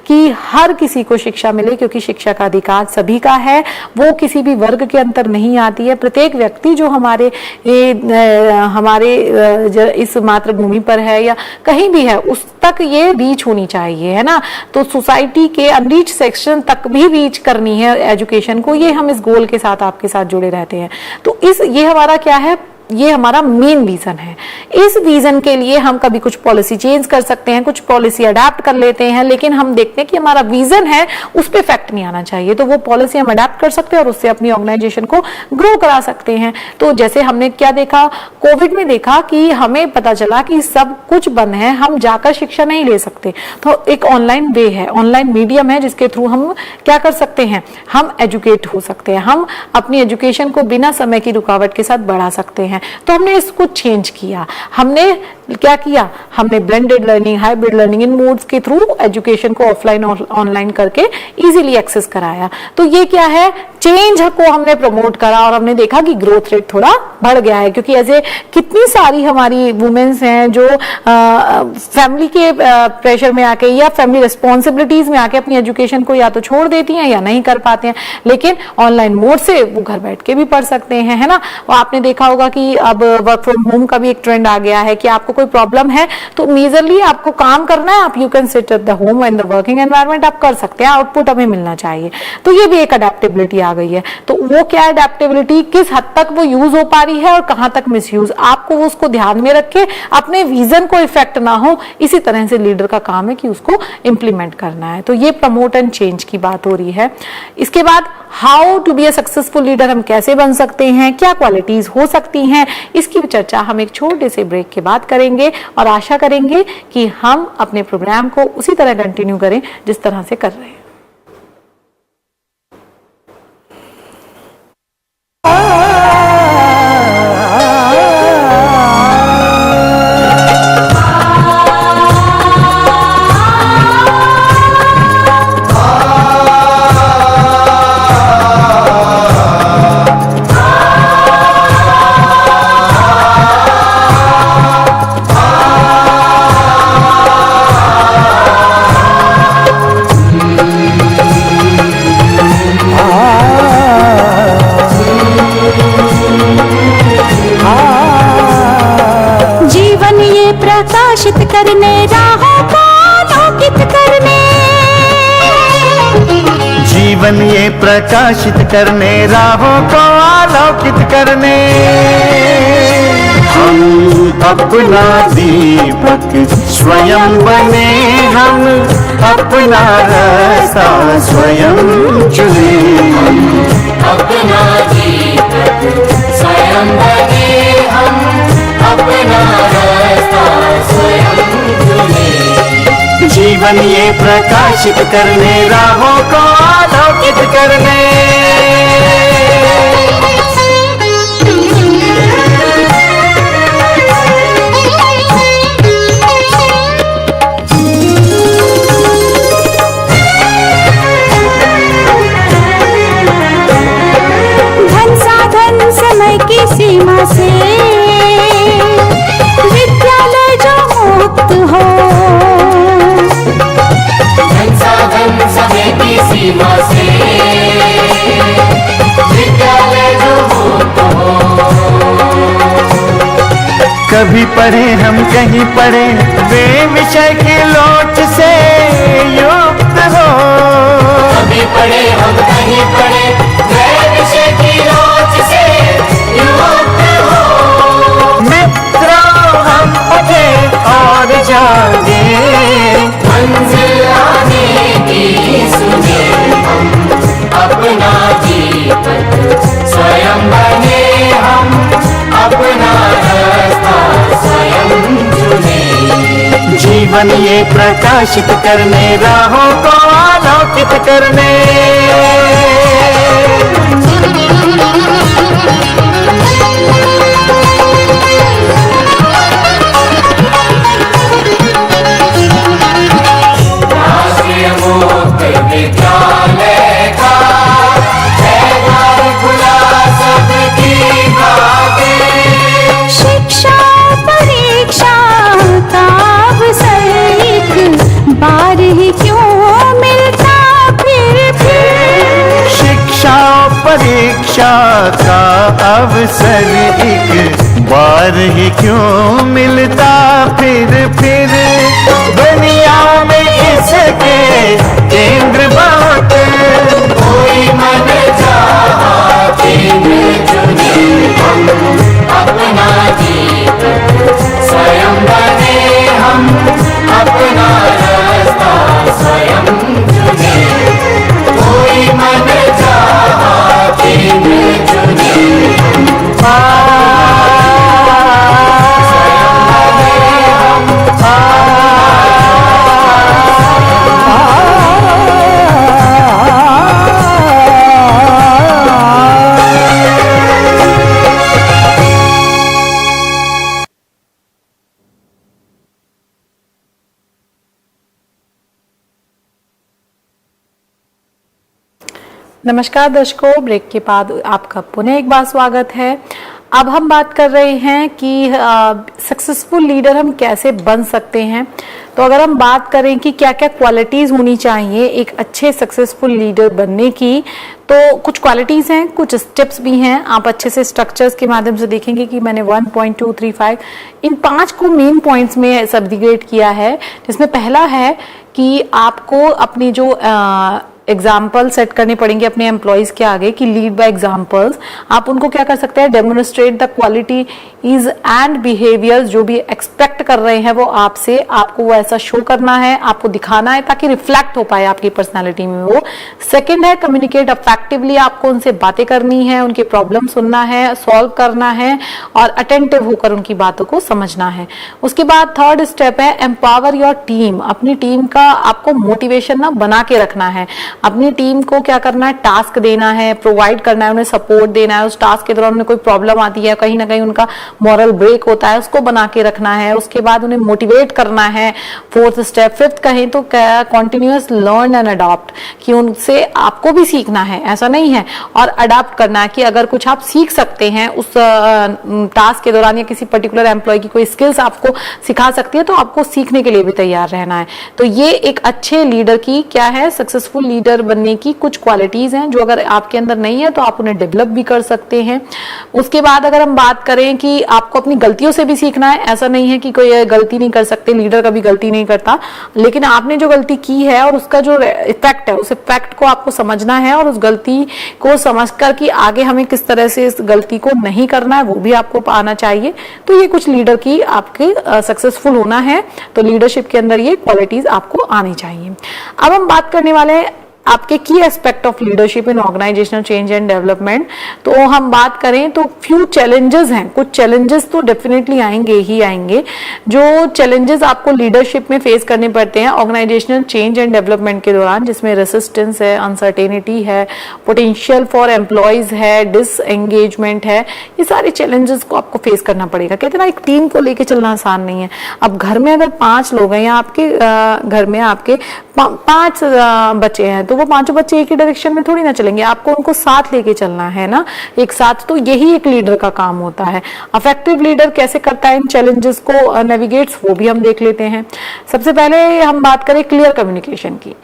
कि हर किसी को शिक्षा मिले, क्योंकि शिक्षा का अधिकार सभी का है, वो किसी भी वर्ग के अंतर नहीं आती है। प्रत्येक व्यक्ति जो हमारे इस मातृभूमि पर है या कहीं भी है, उस तक ये रीच होनी चाहिए, है ना। तो सोसाइटी के अनरीच सेक्शन तक भी रीच करनी है एजुकेशन को, ये हम इस गोल के साथ आपके साथ जुड़े रहते हैं। तो ये हमारा क्या है, ये हमारा मेन विजन है। इस विजन के लिए हम कभी कुछ पॉलिसी चेंज कर सकते हैं, कुछ पॉलिसी अडेप्ट कर लेते हैं, लेकिन हम देखते हैं कि हमारा विजन है उस पर इफेक्ट नहीं आना चाहिए, तो वो पॉलिसी हम अडेप्ट कर सकते हैं और उससे अपनी ऑर्गेनाइजेशन को ग्रो करा सकते हैं। तो जैसे हमने क्या देखा, कोविड में देखा कि हमें पता चला कि सब कुछ बंद है, हम जाकर शिक्षा नहीं ले सकते, तो एक ऑनलाइन वे है, ऑनलाइन मीडियम है जिसके थ्रू हम क्या कर सकते हैं, हम एजुकेट हो सकते हैं, हम अपनी एजुकेशन को बिना समय की रुकावट के साथ बढ़ा सकते हैं। तो हमने इसको चेंज किया, हमने क्या किया, हमने ब्लेंडेड लर्निंग, हाइब्रिड लर्निंग इन मोड्स के थ्रू एजुकेशन को ऑफलाइन और ऑनलाइन करके इजीली एक्सेस कराया। तो ये क्या है, चेंज को हमने प्रमोट करा और हमने देखा कि ग्रोथ रेट थोड़ा बढ़ गया है, क्योंकि ऐसे कितनी सारी हमारी वुमेन्स हैं जो फैमिली के प्रेशर में आके या फैमिली रिस्पॉन्सिबिलिटीज में आके अपनी एजुकेशन को या तो छोड़ देती हैं या नहीं कर पाते हैं, लेकिन ऑनलाइन मोड से वो घर बैठ के भी पढ़ सकते हैं, है ना। और आपने देखा होगा कि अब वर्क फ्रॉम होम का भी एक ट्रेंड आ गया है कि आपको कोई प्रॉब्लम है तो मेजरली आपको काम करना है, आप you can sit at the home and the working environment आप कर सकते हैं, आउटपुट हमें मिलना चाहिए। तो ये भी एक अडेप्टेबिलिटी आ गई है। तो वो क्या अडेप्टेबिलिटी, किस हद तक वो यूज हो पा रही है और कहां तक मिसयूज, आपको उसको ध्यान में रखे, अपने विजन को इफेक्ट ना हो, इसी तरह से लीडर का काम है कि उसको इंप्लीमेंट करना है। तो ये प्रमोट एंड चेंज की बात हो रही है। इसके बाद how to be a successful leader, हम कैसे बन सकते हैं, क्या क्वालिटीज हो सकती हैं, इसकी चर्चा हम एक छोटे से ब्रेक के बाद करेंगे और आशा करेंगे कि हम अपने प्रोग्राम को उसी तरह कंटिन्यू करें जिस तरह से कर रहे हैं। प्रकाशित करने, राहों को आलोकित करने, जीवन ये प्रकाशित करने, राहों को आलोकित करने, हम अपना दीपक स्वयं बने, हम अपना रास्ता स्वयं चुने, हम अपना दीपक स्वयं बने, हम अपना रास्ता स्वयं चुने, जीवन ये प्रकाशित करने, राहों को आलोकित करने। धन साधन समय की सीमा से विद्यालय जो मुक्त हो, धन साधन समय की सीमा से विद्यालय जो मुक्त हो, कभी पढ़े हम कहीं पढ़े, वे विषय की लोच से युक्त हो, कभी पढ़े हम कहीं पढ़े, वे विषय की लोच से युक्त हो, मित्रों हम उठे और जागे, मंजिल आने की सुने, हम अपना दीपक स्वयं बने, हम अपना रास्ता स्वयं चुने, जीवन ये प्रकाशित करने, राहों को आलोकित करने। राष्ट्रीय मुक्त विद्यालय का है द्वार खुला सबकी भागे, शिक्षा परीक्षा का अवसर एक बार ही क्यों मिलता फिर, शिक्षा परीक्षा का अवसर एक बार ही क्यों मिलता फिर, दुनिया में इसके केंद्र बात, कोई मन चाहा केंद्र चुने, हम अपना नमस्कार दर्शकों, ब्रेक के बाद आपका पुनः एक बार स्वागत है। अब हम बात कर रहे हैं कि सक्सेसफुल लीडर हम कैसे बन सकते हैं। तो अगर हम बात करें कि क्या क्या क्वालिटीज होनी चाहिए एक अच्छे सक्सेसफुल लीडर बनने की, तो कुछ क्वालिटीज हैं, कुछ स्टेप्स भी हैं। आप अच्छे से स्ट्रक्चर्स के माध्यम से देखेंगे कि मैंने 1.235 इन 5 को मेन पॉइंट्स में सबडिविडेट किया है, जिसमें पहला है कि आपको अपनी जो एग्जाम्पल सेट करने पड़ेंगे अपने एम्प्लॉयज के आगे कि लीड बाय एग्जाम्पल्स। आप उनको क्या कर सकते हैं, demonstrate the quality is and behaviour, जो भी एक्सपेक्ट कर रहे हैं वो आपसे, आपको वो ऐसा शो करना है, आपको दिखाना है ताकि रिफ्लेक्ट हो पाए आपकी पर्सनालिटी में वो। सेकंड है कम्युनिकेट अफेक्टिवली, आपको उनसे बातें करनी है, उनके प्रॉब्लम सुनना है, सॉल्व करना है और अटेंटिव होकर उनकी बातों को समझना है। उसके बाद थर्ड स्टेप है एम्पावर योर टीम, अपनी टीम का आपको मोटिवेशन ना बना के रखना है। अपनी टीम को क्या करना है, टास्क देना है, प्रोवाइड करना है, उन्हें सपोर्ट देना है। उस टास्क के दौरान उन्हें कोई प्रॉब्लम आती है, कहीं ना कहीं उनका मॉरल ब्रेक होता है, उसको बना के रखना है। उसके बाद उन्हें मोटिवेट करना है। फोर्थ स्टेप, फिफ्थ कहें तो कॉन्टिन्यूअस लर्न एंड अडॉप्ट, कि उनसे आपको भी सीखना है, ऐसा नहीं है, और अडॉप्ट करना है कि अगर कुछ आप सीख सकते हैं उस टास्क के दौरान या किसी पर्टिकुलर एम्प्लॉय की कोई स्किल्स आपको सिखा सकती है तो आपको सीखने के लिए भी तैयार रहना है। तो ये एक अच्छे लीडर की क्या है, सक्सेसफुल लीडर बनने की कुछ क्वालिटीज हैं जो अगर आपके अंदर नहीं है तो आप उन्हें डेवलप भी कर सकते हैं। उसके बाद अगर हम बात करें कि आपको अपनी गलतियों से भी सीखना है, ऐसा नहीं है कि कोई गलती नहीं कर सकते, लीडर कभी गलती नहीं करता, लेकिन आपने जो गलती की है और उसका जो इफेक्ट है उस इफेक्ट को आपको समझना है और उस गलती को समझकर कि आगे हमें किस तरह से इस गलती को नहीं करना है वो भी आपको आना चाहिए। तो ये कुछ लीडर की आपके सक्सेसफुल होना है तो लीडरशिप के अंदर ये क्वालिटीज आपको आनी चाहिए। अब हम बात करने वाले हैं आपके key aspect of leadership in organisational change and development. तो हम बात करें तो फ्यू चैलेंजेस हैं, कुछ चैलेंजेस तो डेफिनेटली आएंगे ही आएंगे। जो चैलेंजेस आपको लीडरशिप में फेस करने पड़ते हैं ऑर्गेनाइजेशनल चेंज एंड डेवलपमेंट के दौरान, जिसमें रेसिस्टेंस है, अनसर्टेनिटी है, पोटेंशियल फॉर एम्प्लॉयज है, डिसएंगेजमेंट है, ये सारे चैलेंजेस को आपको फेस करना पड़ेगा। कहते हैं ना, एक टीम को लेकर चलना आसान नहीं है। अब घर में अगर 5 लोग हैं या आपके घर में आपके 5 बच्चे हैं तो वो 5 बच्चे एक ही डायरेक्शन में थोड़ी ना चलेंगे, आपको उनको साथ लेके चलना है ना, एक साथ। तो यही एक लीडर का काम होता है। अफेक्टिव लीडर कैसे करता है इन चैलेंजेस को नेविगेट्स, वो भी हम देख लेते हैं। सबसे पहले हम बात करें क्लियर कम्युनिकेशन की।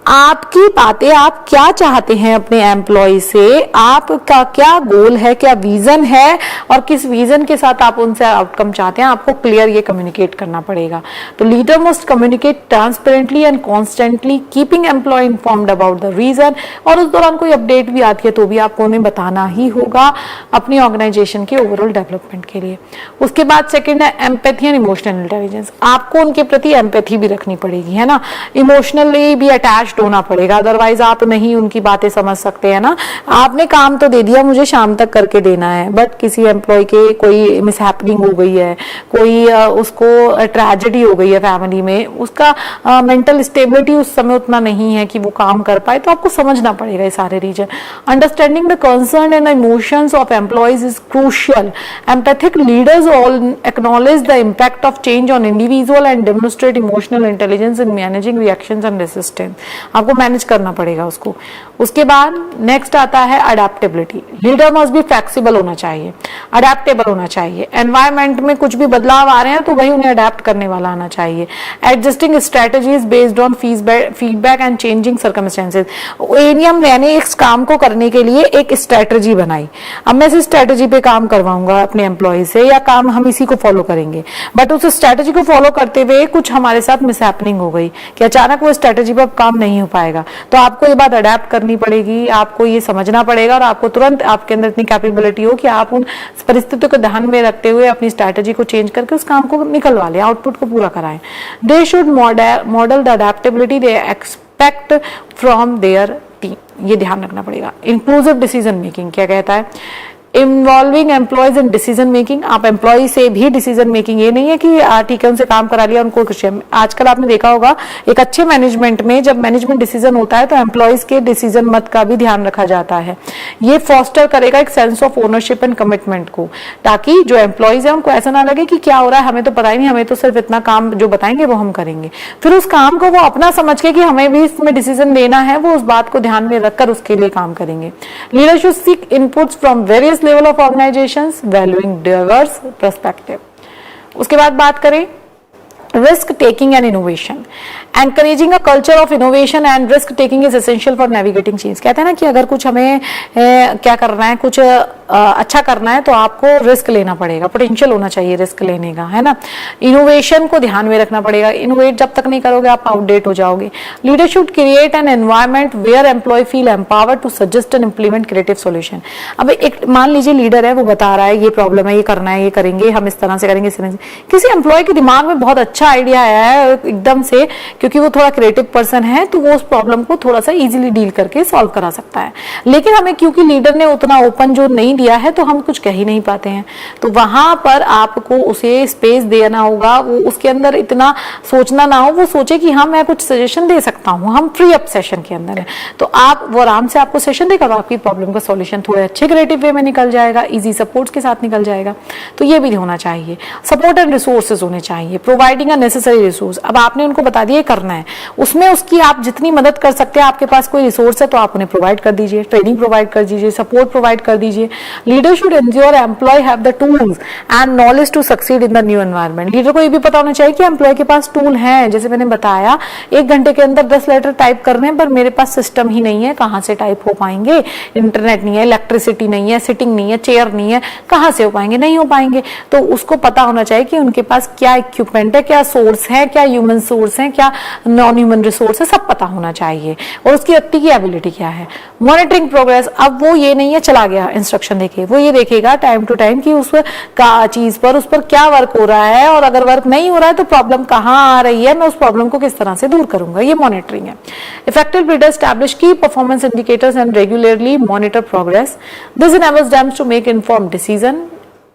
आपकी बातें, आप क्या चाहते हैं अपने एम्प्लॉय से, आपका क्या गोल है, क्या विजन है और किस विजन के साथ आप उनसे आउटकम चाहते हैं, आपको क्लियर ये कम्युनिकेट करना पड़ेगा। तो leader must communicate transparently and constantly keeping employ informed about the reason, और उस दौरान कोई अपडेट भी आती है तो भी आपको उन्हें बताना ही होगा अपनी ऑर्गेनाइजेशन के ओवरऑल डेवलपमेंट के लिए। उसके बाद सेकेंड है एम्पैथी एंड इमोशनल इंटेलिजेंस। आपको उनके प्रति एम्पैथी भी रखनी पड़ेगी, है ना, इमोशनली भी अटैच होना पड़ेगा, अदरवाइज आप नहीं उनकी बातें समझ सकते हैं ना। आपने काम तो दे दिया, मुझे शाम तक करके देना है, बट किसी एम्प्लॉय के कोई मिसहैपनिंग हो गई है, कोई उसको ट्रेजेडी हो गई है फैमिली में, उसका मेंटल स्टेबिलिटी उस समय उतना नहीं है कि वो काम कर पाए, तो आपको समझना पड़ेगा ये सारे reason. Understanding the concern and the emotions of employees is crucial. Empathic leaders all acknowledge the impact of change on individual and demonstrate emotional intelligence in managing reactions and resistance. आपको मैनेज करना पड़ेगा उसको। उसके बाद next आता है adaptability. Leader must be flexible होना चाहिए, अडेप्टेबल होना चाहिए। एनवायरमेंट में कुछ भी बदलाव आ रहे हैं तो वही उन्हें अडेप्ट करने वाला आना चाहिए। Adjusting strategies based on feedback and changing circumstances. एनियम यानी इस काम को करने के लिए एक स्ट्रेटजी बनाई, अब मैं इस स्ट्रेटजी पे काम करवाऊंगा अपने एम्प्लॉय से, या काम हम इसी को फॉलो करेंगे, बट उस स्ट्रेटजी को फॉलो करते हुए कुछ हमारे साथ मिसहैपनिंग हो गई कि अचानक वो स्ट्रेटजी पर काम नहीं हो पाएगा, तो आपको ये बात अडेप्ट करनी पड़ेगी, आपको ये समझना पड़ेगा और आपको तुरंत आपके अंदर इतनी कैपेबिलिटी हो कि आप उन परिस्थितियों को ध्यान में रखते हुए अपनी स्ट्रेटजी को चेंज करके उस काम को निकलवा लें, आउटपुट को पूरा कराएं। They should model the adaptability they expect from their team, ये ध्यान रखना पड़ेगा। इंक्लूसिव डिसीजन मेकिंग क्या कहता है, involving employees in decision making, आप एम्प्लॉय से भी डिसीजन मेकिंग, ये नहीं है कि ठीक है उनसे काम करा लिया उनको खुशी है। आजकल आपने देखा होगा एक अच्छे मैनेजमेंट में जब मैनेजमेंट डिसीजन होता है तो एम्प्लॉयज के डिसीजन मत का भी ध्यान रखा जाता है। ये फॉस्टर करेगा एक sense of ownership and commitment को, ताकि जो एम्प्लॉयज है उनको ऐसा ना लगे कि क्या हो रहा है हमें तो पता ही नहीं, हमें तो सिर्फ इतना काम जो बताएंगे वो हम करेंगे। फिर उस काम को वो अपना समझ के कि हमें भी इसमें डिसीजन लेना है, वो उस बात को ध्यान में रखकर उसके लिए काम करेंगे। Leader should seek inputs from various level of organisations, valuing diverse perspective. उसके बाद बात करें risk taking and innovation. Encouraging a culture of innovation and risk taking is essential for navigating change. कहते हैं ना कि अगर कुछ हमें क्या करना है, कुछ अच्छा करना है तो आपको रिस्क लेना पड़ेगा, पोटेंशियल होना चाहिए रिस्क लेने का, है ना। इनोवेशन को ध्यान में रखना पड़ेगा, इनोवेट जब तक नहीं करोगे आप आउटडेट हो जाओगे। Leader should create an environment where employ feel empowered to suggest and implement creative solution. अब एक मान लीजिए लीडर है, वो बता रहा है ये प्रॉब्लम है, ये करना है, ये करेंगे, हम इस तरह से करेंगे, इस तरह से। किसी एम्प्लॉय के दिमाग में बहुत अच्छा आइडिया आया है एकदम से, क्योंकि वो थोड़ा क्रिएटिव पर्सन है, तो वो उस प्रॉब्लम को थोड़ा सा इजीली डील करके सॉल्व करा सकता है। लेकिन हमें क्योंकि लीडर ने उतना ओपन जो नहीं दिया है तो हम कुछ कह ही नहीं पाते हैं, तो वहां पर आपको उसे स्पेस देना होगा, वो उसके अंदर इतना सोचना ना हो, वो सोचे कि हाँ मैं कुछ सजेशन दे सकता हूँ, हम फ्री अप सेशन के अंदर है, तो आप वो आराम से आपको सेशन देगा, तो आपकी प्रॉब्लम का सॉल्यूशन थोड़े अच्छे क्रिएटिव वे में निकल जाएगा, इजी सपोर्ट्स के साथ निकल जाएगा। तो ये भी होना चाहिए। सपोर्ट एंड रिसोर्सेज होने चाहिए, प्रोवाइडिंग अ नेसेसरी रिसोर्स। अब आपने उनको बता दिया करना है, उसमें उसकी आप जितनी मदद कर सकते हैं, आपके पास कोई रिसोर्स है तो आप उन्हें प्रोवाइड कर दीजिए, ट्रेनिंग प्रोवाइड कर दीजिए, सपोर्ट प्रोवाइड कर दीजिए। Leader should ensure employ have the tools and knowledge to succeed in the new environment. Leader को ये भी पता होना चाहिए कि एम्प्लॉय के पास टूल है, जैसे मैंने बताया 1 घंटे के अंदर 10 लेटर टाइप करने हैं, पर मेरे पास सिस्टम ही नहीं है, कहां से टाइप हो पाएंगे, इंटरनेट नहीं है, इलेक्ट्रिसिटी नहीं है, सिटिंग नहीं है, चेयर नहीं है, कहां से हो पाएंगे, नहीं हो पाएंगे। तो उसको पता होना चाहिए कि उनके पास क्या इक्विपमेंट है, क्या सोर्स है, क्या ह्यूमन सोर्स है, क्या नॉन ह्यूमन रिसोर्स है, सब पता होना चाहिए, और उसकी व्यक्ति की एबिलिटी क्या है। मॉनिटरिंग प्रोग्रेस, अब वो ये नहीं है चला गया इंस्ट्रक्शन देखे, वो ये देखेगा टाइम टू टाइम कि उस का चीज पर उस पर क्या वर्क हो रहा है, और अगर वर्क नहीं हो रहा है तो प्रॉब्लम कहां आ रही है, मैं उस प्रॉब्लम को किस तरह से दूर करूंगा, ये मॉनिटरिंग है। इफेक्टिव लीडर एस्टैब्लिश की performance indicators and regularly monitor progress. This enables them to make informed decision,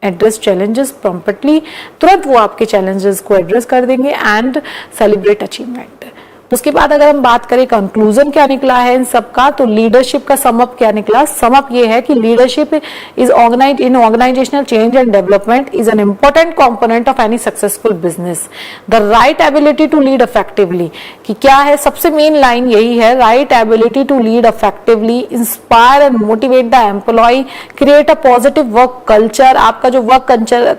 address challenges promptly, तुरंत वो आपके चैलेंजेस को एड्रेस कर देंगे, एंड सेलिब्रेट अचीवमेंट। उसके बाद अगर हम बात करें कंक्लूजन क्या निकला है इन सबका, तो लीडरशिप का समअप क्या निकला। समअप ये है कि leadership is organised in organisational change and development is an important component of any successful business. The right ability to lead effectively, कि क्या है सबसे मेन लाइन यही है, right ability to lead effectively, inspire and motivate the employ, create a positive work culture. आपका जो work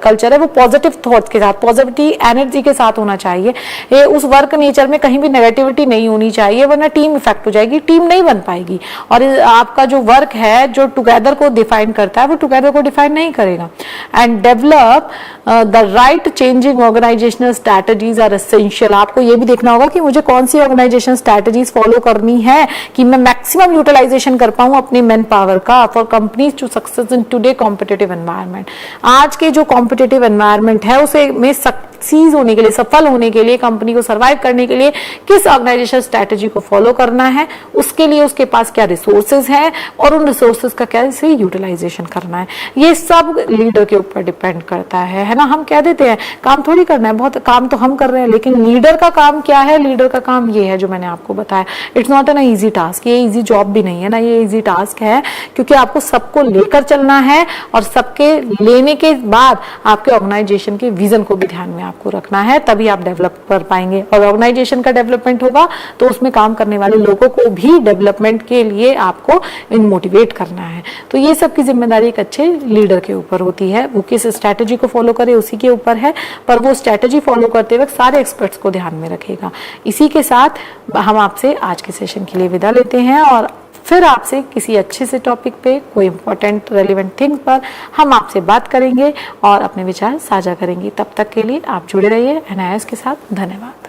culture है वो पॉजिटिव थॉट्स के साथ, पॉजिटिव एनर्जी के साथ होना चाहिए। ये उस वर्क नेचर में कहीं भी नेगेटिविटी नहीं होनी चाहिए, वरना टीम इफेक्ट हो जाएगी, टीम नहीं बन पाएगी, और आपका जो वर्क है जो टुगेदर को डिफाइन करता है वो टुगेदर को डिफाइन नहीं करेगा। And develop the right changing organisational strategies are essential. आपको ये भी देखना होगा कि मुझे कौन सी ऑर्गेनाइजेशन स्ट्रैटेजीज फॉलो करनी है कि मैं मैक्सिमम यूटिलाइजेशन कर पाऊं अपनी मैन पावर का, for companies to success in today competitive environment. आज के जो कॉम्पिटिटिव एनवायरनमेंट है उसे में सक्सीज होने के लिए, सफल होने के लिए, कंपनी को सर्वाइव करने के लिए किस ऑर्गेनाइजेशन स्ट्रैटेजी को फॉलो करना है, उसके लिए उसके पास क्या रिसोर्सेज है, और उन रिसोर्सेज का कैसे यूटिलाइजेशन करना है, ये सब लीडर के ऊपर डिपेंड करता है ना। हम कह देते हैं काम थोड़ी करना है, बहुत काम तो हम कर रहे हैं, लेकिन लीडर का काम क्या है, लीडर का काम ये है जो मैंने आपको बताया। It's not an easy task, ये इजी जॉब भी नहीं है ना, ये इजी टास्क है, क्योंकि आपको सबको लेकर चलना है, और सबके लेने के बाद आपके ऑर्गेनाइजेशन के विजन को भी ध्यान में आपको रखना है, तभी आप डेवलप कर पाएंगे। और ऑर्गेनाइजेशन का डेवलपमेंट होगा तो उसमें काम करने वाले लोगों को भी डेवलपमेंट के लिए आपको मोटिवेट करना है। तो ये सब की जिम्मेदारी एक अच्छे लीडर के ऊपर होती है, वो किस स्ट्रैटेजी को फॉलो करे उसी के ऊपर है, पर वो स्ट्रैटेजी फॉलो करते वक्त सारे एक्सपर्ट्स को ध्यान में रखेगा। इसी के साथ हम आपसे आज के सेशन के लिए विदा लेते हैं, और फिर आपसे किसी अच्छे से टॉपिक पे, कोई इंपॉर्टेंट रेलिवेंट थिंग पर हम आपसे बात करेंगे और अपने विचार साझा करेंगे। तब तक के लिए आप जुड़े रहिए NIS के साथ। धन्यवाद।